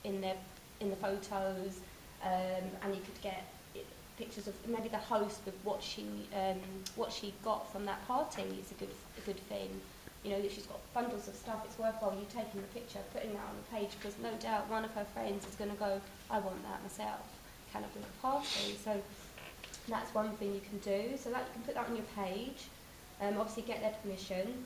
in the photos, and you could get pictures of maybe the host with what she got from that party. Is a good thing. You know, if she's got bundles of stuff, it's worthwhile you taking the picture, putting that on the page, because no doubt one of her friends is going to go, I want that myself. Can I bring a party? So that's one thing you can do. So that you can put that on your page. Obviously get their permission.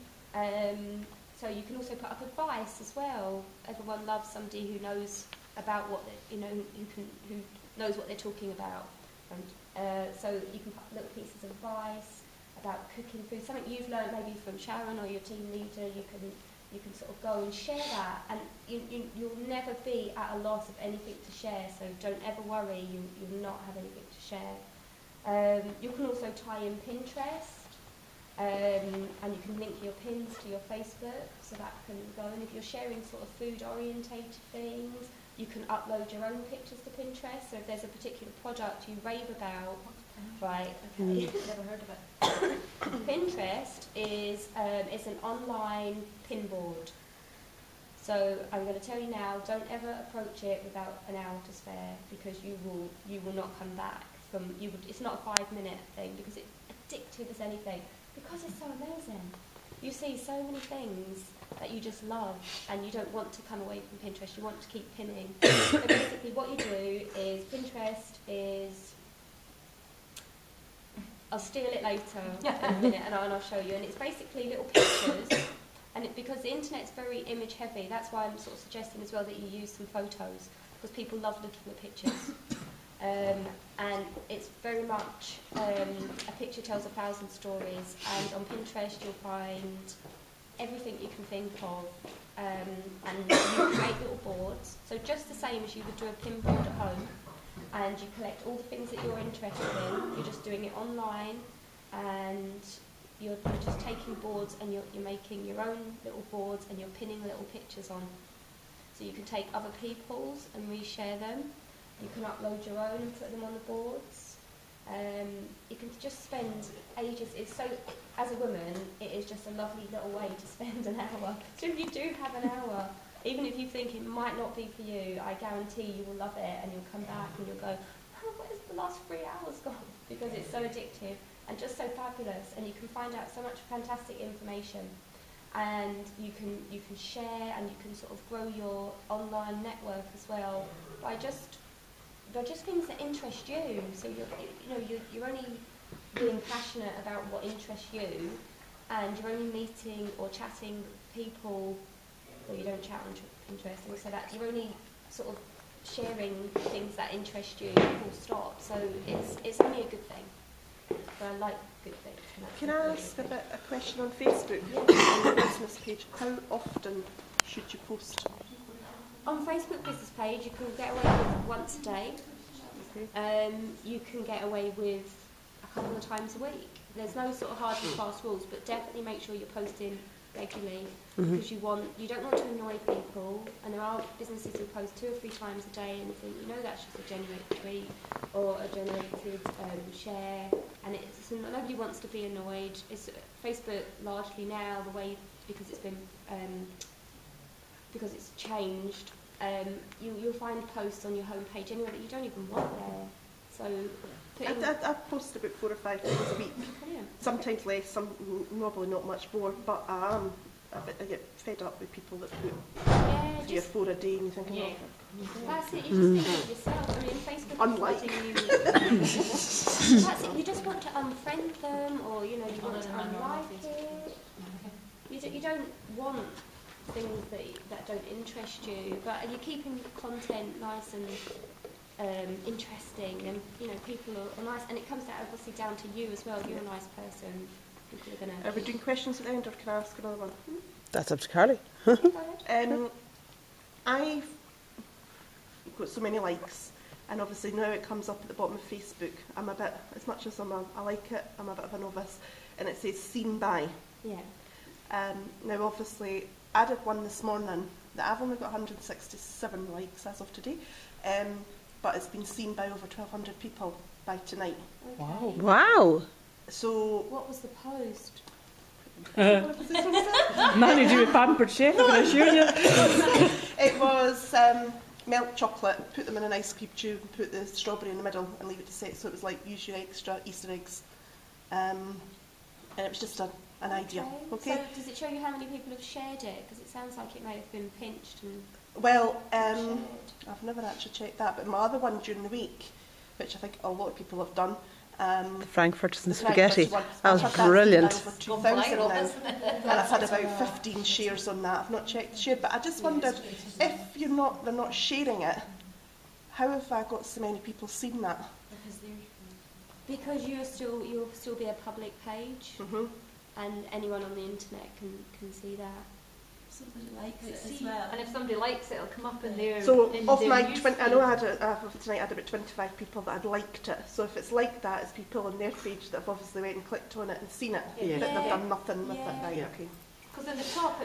So you can also put up advice as well. Everyone loves somebody who knows about what they, who knows what they're talking about. So you can put little pieces of advice about cooking food, something you've learned maybe from Sharon or your team leader. You can sort of go and share that, and you'll never be at a loss of anything to share. So don't ever worry, you'll not have anything to share. You can also tie in Pinterest, and you can link your pins to your Facebook, so that can go. And if you're sharing sort of food-orientated things, you can upload your own pictures to Pinterest. So if there's a particular product you rave about, right? Okay, never heard of it. Pinterest is an online pin board. So I'm going to tell you now, don't ever approach it without an hour to spare, because you will not come back from it's not a 5-minute thing, because it's addictive as anything, because it's so amazing. You see so many things that you just love, and you don't want to come away from Pinterest. You want to keep pinning. So basically what you do is, Pinterest is, I'll steal it later in a minute, and I'll show you. And it's basically little pictures, and because the internet's very image heavy, that's why I'm sort of suggesting as well that you use some photos, because people love looking at pictures. And it's very much a picture tells 1,000 stories, and on Pinterest you'll find everything you can think of, and you create little boards, so just the same as you would do a pin board at home, and you collect all the things that you're interested in. You're just doing it online, and you're just taking boards, and you're making your own little boards, and you're pinning little pictures on. So you can take other people's and reshare them. You can upload your own and put them on the boards. You can just spend ages. It's so, as a woman, it is just a lovely little way to spend an hour. So if you do have an hour, even if you think it might not be for you, I guarantee you will love it, and you'll come back and you'll go, oh, where's the last 3 hours gone? Because it's so addictive and just so fabulous, and you can find out so much fantastic information, and you can share, and you can sort of grow your online network as well by just things that interest you. So you're only being passionate about what interests you, and you're only meeting or chatting with people. Well, you don't chat on Pinterest, and so that you're only sort of sharing things that interest you, full stop. So it's only a good thing. So I like good things. Can I ask a question on Facebook? On the business page, how often should you post? On Facebook business page, you can get away with once a day. Okay. You can get away with a couple of times a week. There's no sort of hard and fast rules, but definitely make sure you're posting regularly, because you don't want to annoy people, and there are businesses who post 2 or 3 times a day, and you think, that's just a generated tweet or a generated share, and nobody wants to be annoyed. It's Facebook largely now, the way, because it's been because it's changed, you'll find posts on your homepage anyway that you don't even want there. So I post about 4 or 5 times a week. Brilliant. Sometimes less, probably not much more, but I get fed up with people that put 3 or 4 a day, and you think, that's it, you just think of yourself. I mean, Facebook unlike. That's it, you just want to unfriend them, or you want to unlike it. You don't want things that don't interest you, but you're keeping content nice and interesting, and people are nice, and it comes down, obviously, down to you as well. You're a nice person. People are gonna. Are we doing questions at the end, or can I ask another one? That's up to Carly. I've got so many likes, and obviously now it comes up at the bottom of Facebook. I'm a bit, as much as I like it, I'm a bit of a novice, and it says seen by. Yeah. Now obviously I did one this morning that I've only got 167 likes as of today, but it's been seen by over 1,200 people by tonight. Okay. Wow. So what was the post? Nothing to do with Pampered, chef, I can assure you. It was melt chocolate, put them in an ice cube tube, and put the strawberry in the middle, and leave it to set. So it was like use your extra Easter eggs, and it was just an idea. Okay. So does it show you how many people have shared it? Because it sounds like it may have been pinched and. Well, I've never actually checked that, but my other one during the week, which I think a lot of people have done. The Frankfurters and spaghetti. That was brilliant. For 2,000 now, and I've had about 15 shares on that. I've not checked the share, but I just wondered if they're not sharing it. How have I got so many people seen that? Because you'll still be a public page, and anyone on the internet can see that. Somebody likes it as well. And if somebody likes it, it'll come up in their. So of my 20, I know I had tonight I had about 25 people that had liked it. So if it's like that, it's people on their page that have obviously went and clicked on it and seen it, but they've done nothing with it. Right? Okay. Because in the top,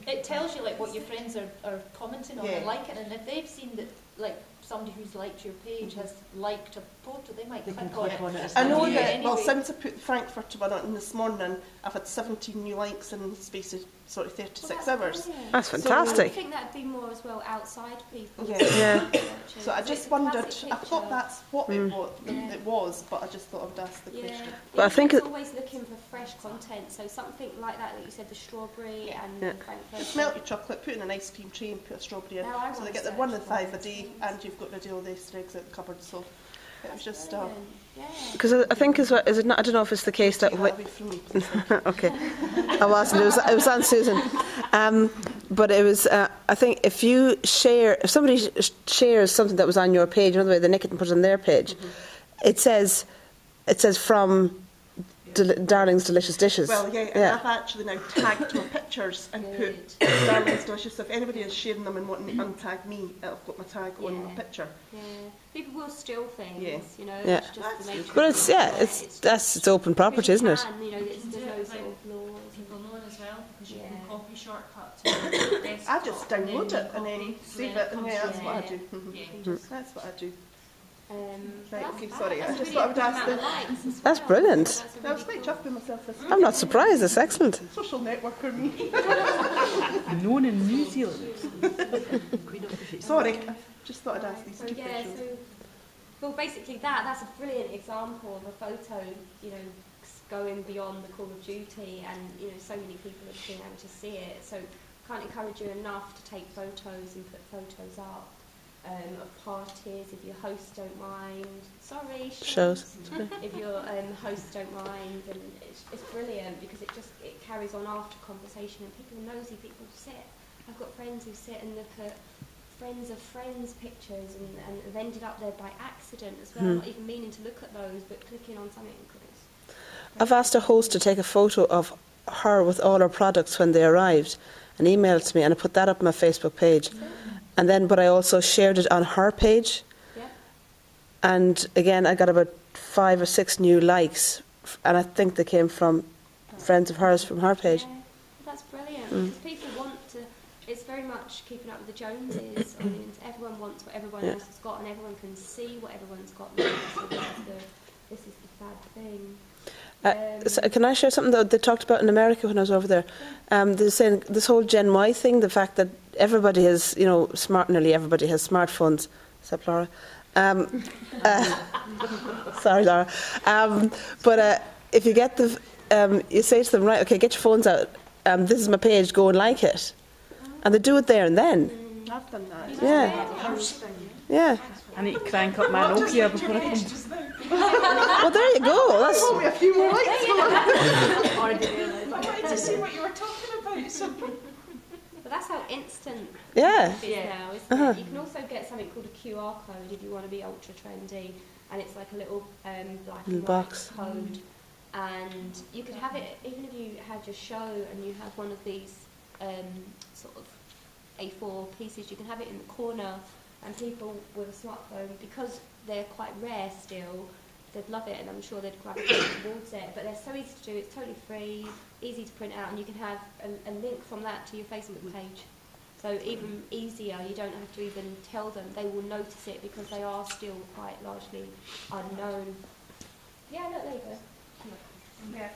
it tells you like what your friends are commenting on and liking, and if they've seen that, like somebody who's liked your page has liked a photo, they might click on it. I know that. Well, since I put the Frankfurter one on this morning, I've had 17 new likes in the space of sort of 36 hours. Brilliant. That's fantastic. I think that'd be more as well outside people. Yeah. So I just wondered. I thought that's what it was, but I just thought I would ask the question. But I think it's always looking for fresh content. So something like that you said, the strawberry and the Frankfurter. Just melt your chocolate, put it in an ice cream tray, and put a strawberry in. So they get the 1 in 5 a day, and you've got rid of all the Easter eggs out the cupboard. So it was just. Because I think is it not? I don't know if it's the case that. Okay, I wasn't. It was on Susan, but it was. I think if somebody shares something that was on your page, another way they nick it and put it on their page, it says from Darling's Delicious Dishes. Well, and I've actually now tagged my pictures and put Darling's Delicious. So if anybody is sharing them and wanting to untag me, I've got my tag on my picture. Yeah, people will steal things, you know. Yeah. It's just the nature. But it's open property, isn't it? You know, there's no sort of laws. People know it as well, because you can copy shortcuts. I just download it and then save it, and that's what I do. That's what I do. Right, okay, sorry, I just thought I would ask the... That's brilliant. I was quite chuffed with myself this week. I'm not surprised, it's excellent. Social networker me. Known in New Zealand. Sorry, I just thought I'd ask these two questions. Well, basically that's a brilliant example of a photo, you know, going beyond the Call of Duty, and, you know, so many people have been able to see it. So can't encourage you enough to take photos and put photos up. Of parties, if your hosts don't mind. Sorry, shows. If your hosts don't mind, and it's brilliant because it carries on after conversation, and people are nosy. People sit. I've got friends who sit and look at friends of friends pictures and have ended up there by accident as well, not even meaning to look at those, but clicking on something. I've asked a host to take a photo of her with all her products when they arrived and email it to me, and I put that up on my Facebook page. And then, but I also shared it on her page. Yeah. And again, I got about 5 or 6 new likes, and I think they came from friends of hers from her page. Yeah, that's brilliant. Because people want to. It's very much keeping up with the Joneses. I mean, everyone wants what everyone else has got, and everyone can see what everyone's got. Now. So this is the fab thing. So can I share something that they talked about in America when I was over there? They're saying this whole Gen Y thing, the fact that everybody has, you know, nearly everybody has smartphones. Except Laura. Sorry, Laura. But if you get you say to them, right, okay, get your phones out. This is my page. Go and like it, and they do it there and then. I've done that. Yeah. I need to crank up my Nokia before I come. Well, there you go. That's probably a few more likes. I wanted to see what you were talking about. So. But that's how instant it is now, isn't it? You can also get something called a QR code if you want to be ultra trendy, and it's like a little black and white code. And you could have it, even if you had your show and you have one of these sort of A4 pieces, you can have it in the corner, and people with a smartphone, because they're quite rare still, they'd love it, and I'm sure they'd gravitate towards it. But they're so easy to do, it's totally free, easy to print out, and you can have a link from that to your Facebook page. So even easier, you don't have to even tell them, they will notice it because they are still quite largely unknown. Yeah, look, there you go. Yeah.